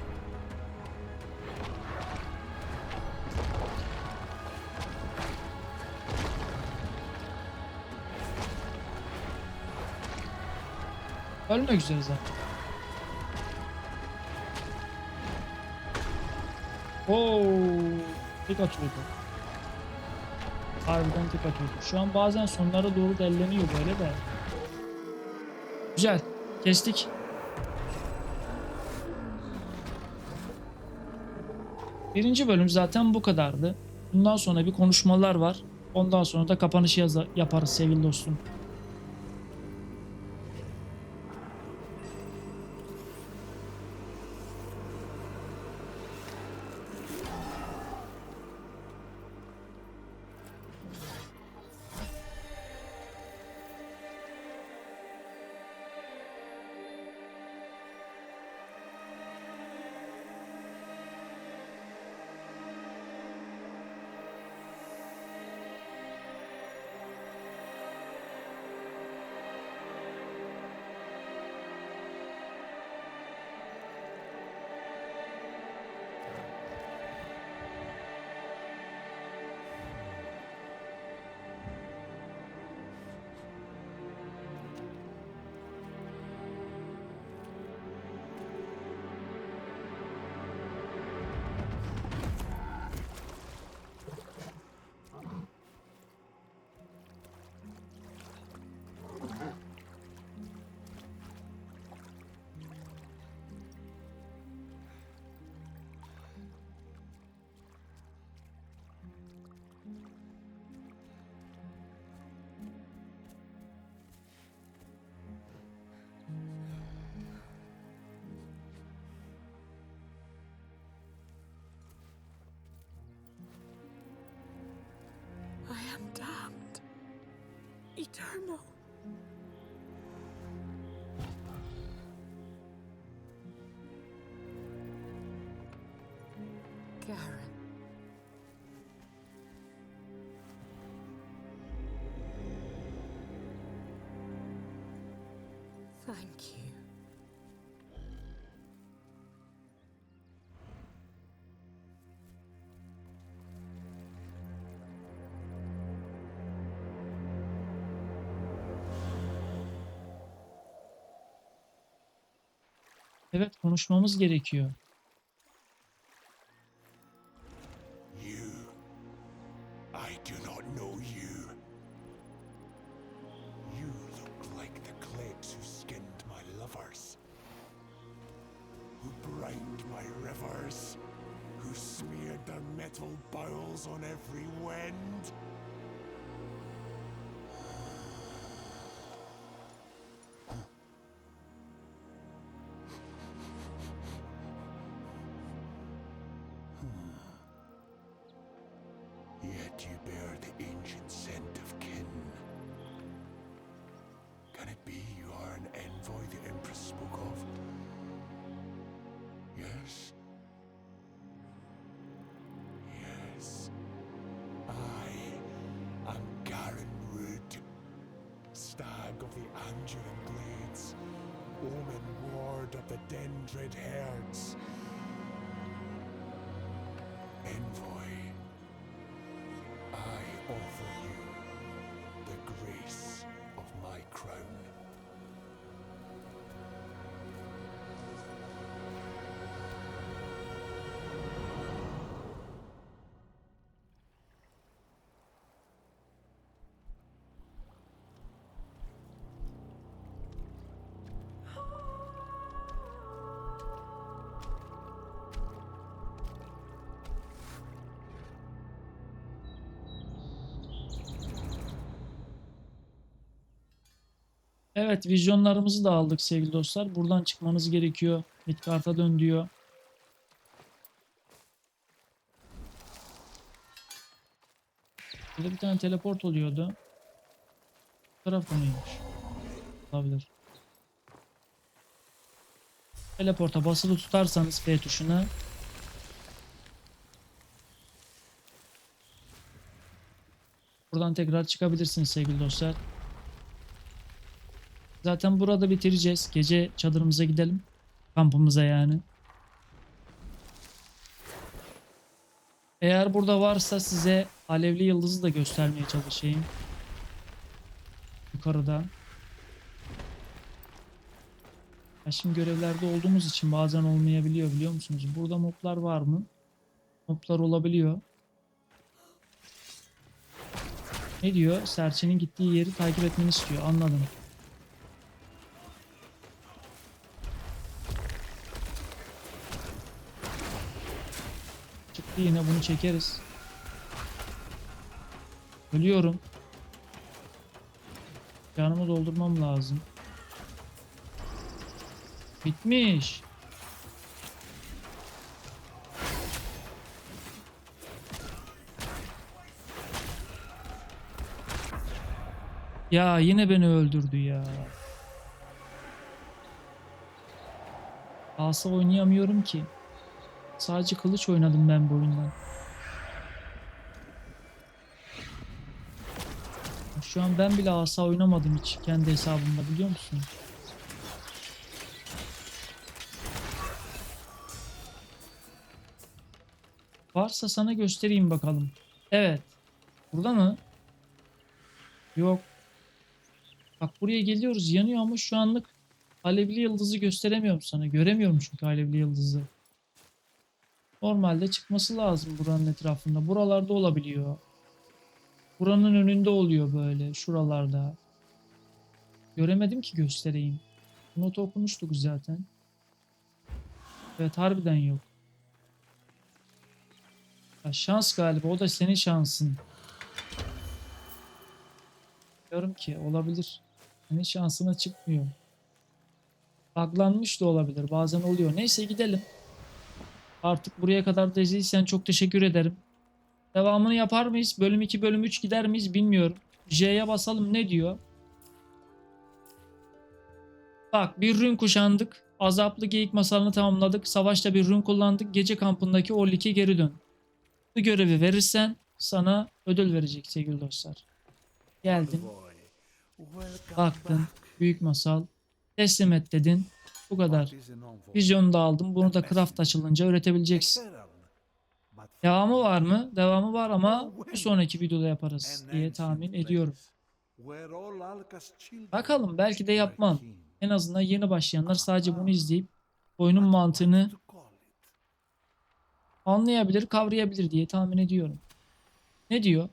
Ölmek üzere zaten. Oo, tek atıyordu. Harbiden tek atıyordu. Şu an bazen sonlara doğru delleniyor böyle de. Güzel. Kestik. Birinci bölüm zaten bu kadardı. Bundan sonra bir konuşmalar var. Ondan sonra da kapanışı yaparız sevgili dostum. I'm damned. Eternal. Karen. Thank you. Evet, konuşmamız gerekiyor. You. I do not know you. You look like the klebs who skinned my lovers, who brined my rivers, who smeared their metal bowels on every wind. Yet you bear the ancient scent of kin. Can it be you are an envoy the Empress spoke of? Yes? Yes. I am Garen Rood, Stag of the Anduran Glades, Omen Ward of the Dendrid Herds. Envoy, I offer you the grace of my crown. Evet, vizyonlarımızı da aldık sevgili dostlar. Buradan çıkmanız gerekiyor. Midgard'a dön diyor. Burada bir tane teleport oluyordu. Bu tarafta mıymış? Olabilir. Teleporta basılı tutarsanız F tuşuna buradan tekrar çıkabilirsiniz sevgili dostlar. Zaten burada bitireceğiz. Gece çadırımıza gidelim. Kampımıza yani. Eğer burada varsa size alevli yıldızı da göstermeye çalışayım. Yukarıda. Ya şimdi görevlerde olduğumuz için bazen olmayabiliyor biliyor musunuz? Burada moblar var mı? Moblar olabiliyor. Ne diyor? Serçenin gittiği yeri takip etmeni istiyor. Anladım. Çıktı yine, bunu çekeriz. Ölüyorum. Canımı doldurmam lazım. Bitmiş. Ya yine beni öldürdü ya. Asa oynayamıyorum ki. Sadece kılıç oynadım ben bu oyundan. Şu an ben bile asa oynamadım hiç kendi hesabımda, biliyor musun? Varsa sana göstereyim bakalım. Evet. Burada mı? Yok. Bak buraya geliyoruz, yanıyor ama şu anlık alevli yıldızı gösteremiyorum sana. Göremiyorum çünkü alevli yıldızı. Normalde çıkması lazım buranın etrafında. Buralarda olabiliyor. Buranın önünde oluyor böyle. Şuralarda. Göremedim ki göstereyim. Notu okumuştuk zaten. Evet, harbiden yok. Ya şans galiba. O da senin şansın. Diyorum ki olabilir. Senin şansına çıkmıyor. Buglanmış da olabilir. Bazen oluyor. Neyse gidelim. Artık buraya kadar da izlediysen çok teşekkür ederim. Devamını yapar mıyız? Bölüm 2, bölüm 3 gider miyiz bilmiyorum. J'ye basalım, ne diyor? Bak, bir rün kuşandık. Azaplı geyik masalını tamamladık. Savaşta bir rün kullandık. Gece kampındaki Orlik'e geri dön. Bu görevi verirsen sana ödül verecek sevgili dostlar. Geldin, Boy, welcome baktın, back. büyük masal. Teslim et dedin. Bu kadar. What is an envoy? Vizyonu da aldım. Bunu da craft açılınca üretebileceksin. Herald, but Devamı var mı? Devamı var ama bir sonraki videoda yaparız an diye ancient tahmin place, ediyorum. where all Alka's children Bakalım, belki de yapmam. are kin. En azından yeni başlayanlar sadece bunu izleyip oyunun mantığını To call it. anlayabilir, kavrayabilir diye tahmin ediyorum. Ne diyor?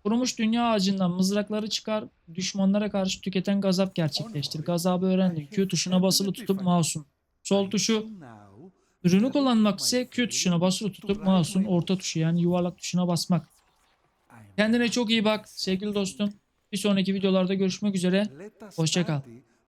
Kurumuş dünya ağacından mızrakları çıkar, düşmanlara karşı tüketen gazap gerçekleştir. Gazabı öğrendin. Q tuşuna basılı tutup mouse'un. Sol tuşu Now, ürünü kullanmak ise Q tuşuna basılı tutup mouse'un orta tuşu yani yuvarlak tuşuna basmak. Kendine çok iyi bak sevgili dostum. Bir sonraki videolarda görüşmek üzere. let us Hoşça kal. study